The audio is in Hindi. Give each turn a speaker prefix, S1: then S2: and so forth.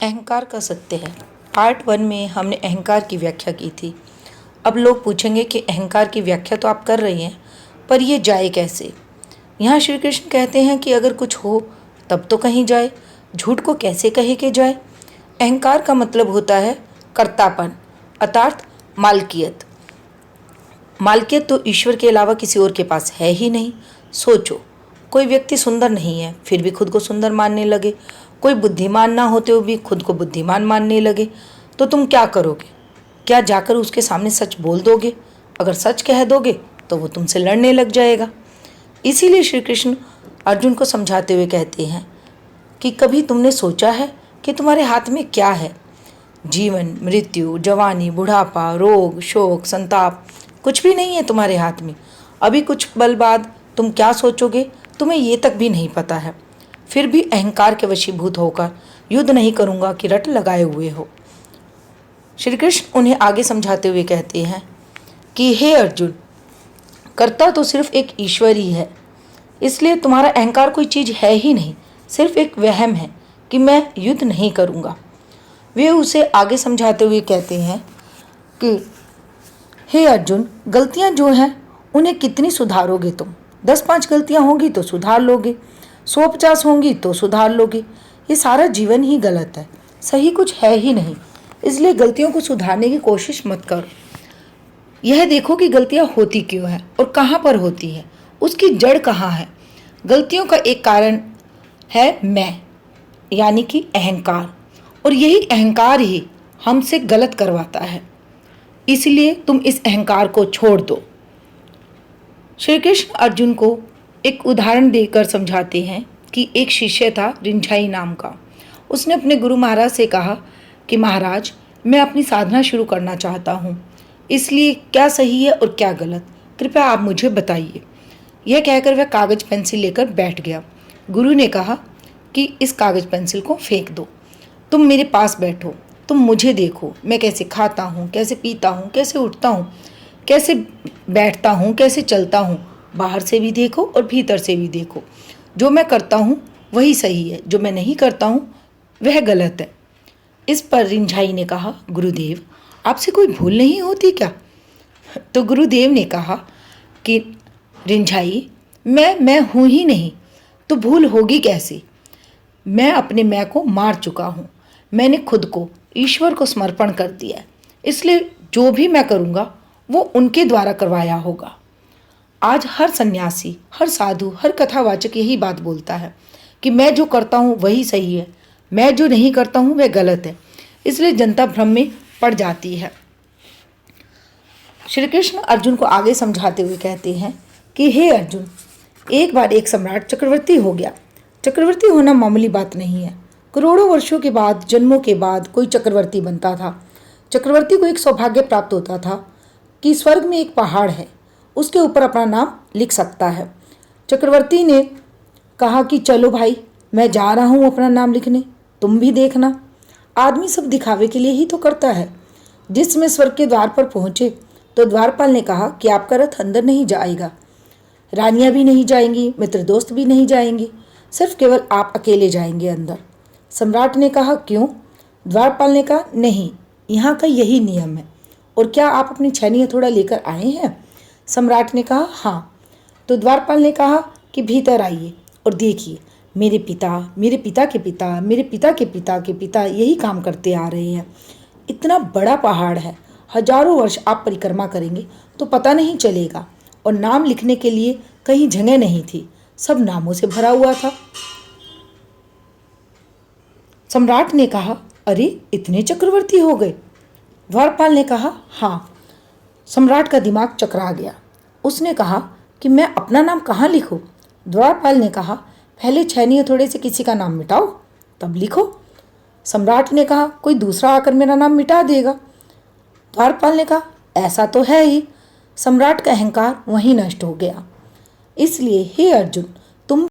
S1: अहंकार का सत्य है। पार्ट 1 में हमने अहंकार की व्याख्या की थी। अब लोग पूछेंगे कि अहंकार की व्याख्या तो आप कर रही हैं, पर ये जाए कैसे। यहाँ श्री कृष्ण कहते हैं कि अगर कुछ हो तब तो कहीं जाए, झूठ को कैसे कहे के जाए। अहंकार का मतलब होता है कर्तापन, अर्थात मालकियत। मालकियत तो ईश्वर के अलावा किसी और के पास है ही नहीं। सोचो, कोई व्यक्ति सुंदर नहीं है फिर भी खुद को सुंदर मानने लगे, कोई बुद्धिमान ना होते हुए भी खुद को बुद्धिमान मानने लगे, तो तुम क्या करोगे? क्या जाकर उसके सामने सच बोल दोगे? अगर सच कह दोगे तो वो तुमसे लड़ने लग जाएगा। इसीलिए श्री कृष्ण अर्जुन को समझाते हुए कहते हैं कि कभी तुमने सोचा है कि तुम्हारे हाथ में क्या है? जीवन, मृत्यु, जवानी, बुढ़ापा, रोग, शोक, संताप, कुछ भी नहीं है तुम्हारे हाथ में। अभी कुछ पल बाद तुम क्या सोचोगे तुम्हें ये तक भी नहीं पता है। फिर भी अहंकार के वशीभूत होकर युद्ध नहीं करूँगा कि रट लगाए हुए हो। श्री कृष्ण उन्हें आगे समझाते हुए कहते हैं कि हे अर्जुन, कर्ता तो सिर्फ एक ईश्वर ही है, इसलिए तुम्हारा अहंकार कोई चीज़ है ही नहीं, सिर्फ एक वहम है कि मैं युद्ध नहीं करूँगा। वे उसे आगे समझाते हुए कहते हैं कि हे अर्जुन, गलतियाँ जो हैं उन्हें कितनी सुधारोगे तुम? 10-5 गलतियाँ होंगी तो सुधार लोगे, 100-50 होंगी तो सुधार लोगे। ये सारा जीवन ही गलत है, सही कुछ है ही नहीं। इसलिए गलतियों को सुधारने की कोशिश मत करो। यह देखो कि गलतियाँ होती क्यों हैं और कहाँ पर होती है, उसकी जड़ कहाँ है। गलतियों का एक कारण है मैं, यानी कि अहंकार, और यही अहंकार ही हमसे गलत करवाता है। इसलिए तुम इस अहंकार को छोड़ दो। श्री कृष्ण अर्जुन को एक उदाहरण देकर समझाते हैं कि एक शिष्य था रिंझाई नाम का। उसने अपने गुरु महाराज से कहा कि महाराज, मैं अपनी साधना शुरू करना चाहता हूँ, इसलिए क्या सही है और क्या गलत, कृपया आप मुझे बताइए। यह कहकर वह कागज पेंसिल लेकर बैठ गया। गुरु ने कहा कि इस कागज पेंसिल को फेंक दो, तुम मेरे पास बैठो, तुम मुझे देखो, मैं कैसे खाता हूँ, कैसे पीता हूँ, कैसे उठता हूँ, कैसे बैठता हूँ, कैसे चलता हूँ। बाहर से भी देखो और भीतर से भी देखो। जो मैं करता हूँ वही सही है, जो मैं नहीं करता हूँ वह गलत है। इस पर रिंझाई ने कहा, गुरुदेव, आपसे कोई भूल नहीं होती क्या? तो गुरुदेव ने कहा कि रिंझाई, मैं हूँ ही नहीं तो भूल होगी कैसे? मैं अपने मैं को मार चुका हूँ। मैंने खुद को ईश्वर को समर्पण कर दिया है, इसलिए जो भी मैं करूँगा वो उनके द्वारा करवाया होगा। आज हर सन्यासी, हर साधु, हर कथावाचक यही बात बोलता है कि मैं जो करता हूँ वही सही है, मैं जो नहीं करता हूँ वह गलत है। इसलिए जनता भ्रम में पड़ जाती है। श्री कृष्ण अर्जुन को आगे समझाते हुए कहते हैं कि हे अर्जुन, एक बार एक सम्राट चक्रवर्ती हो गया। चक्रवर्ती होना मामूली बात नहीं है। करोड़ों वर्षों के बाद, जन्मों के बाद कोई चक्रवर्ती बनता था। चक्रवर्ती को एक सौभाग्य प्राप्त होता था कि स्वर्ग में एक पहाड़ है, उसके ऊपर अपना नाम लिख सकता है। चक्रवर्ती ने कहा कि चलो भाई, मैं जा रहा हूँ अपना नाम लिखने, तुम भी देखना। आदमी सब दिखावे के लिए ही तो करता है। जिस समय स्वर्ग के द्वार पर पहुँचे तो द्वारपाल ने कहा कि आपका रथ अंदर नहीं जाएगा, रानियाँ भी नहीं जाएंगी, मित्र दोस्त भी नहीं जाएंगे, सिर्फ केवल आप अकेले जाएंगे अंदर। सम्राट ने कहा, क्यों? द्वारपाल ने कहा, नहीं, यहाँ का यही नियम है। और क्या आप अपनी छैनी हथौड़ा लेकर आए हैं? सम्राट ने कहा, हाँ। तो द्वारपाल ने कहा कि भीतर आइए और देखिए, मेरे पिता, मेरे पिता के पिता, मेरे पिता के पिता के पिता यही काम करते आ रहे हैं। इतना बड़ा पहाड़ है, हजारों वर्ष आप परिक्रमा करेंगे तो पता नहीं चलेगा। और नाम लिखने के लिए कहीं जगह नहीं थी, सब नामों से भरा हुआ था। सम्राट ने कहा, अरे इतने चक्रवर्ती हो गए? द्वारपाल ने कहा, हाँ। सम्राट का दिमाग चकरा गया। उसने कहा कि मैं अपना नाम कहाँ लिखूं? द्वारपाल ने कहा, पहले छैनी हथौड़े से किसी का नाम मिटाओ, तब लिखो। सम्राट ने कहा, कोई दूसरा आकर मेरा नाम मिटा देगा। द्वारपाल ने कहा, ऐसा तो है ही। सम्राट का अहंकार वहीं नष्ट हो गया। इसलिए हे अर्जुन,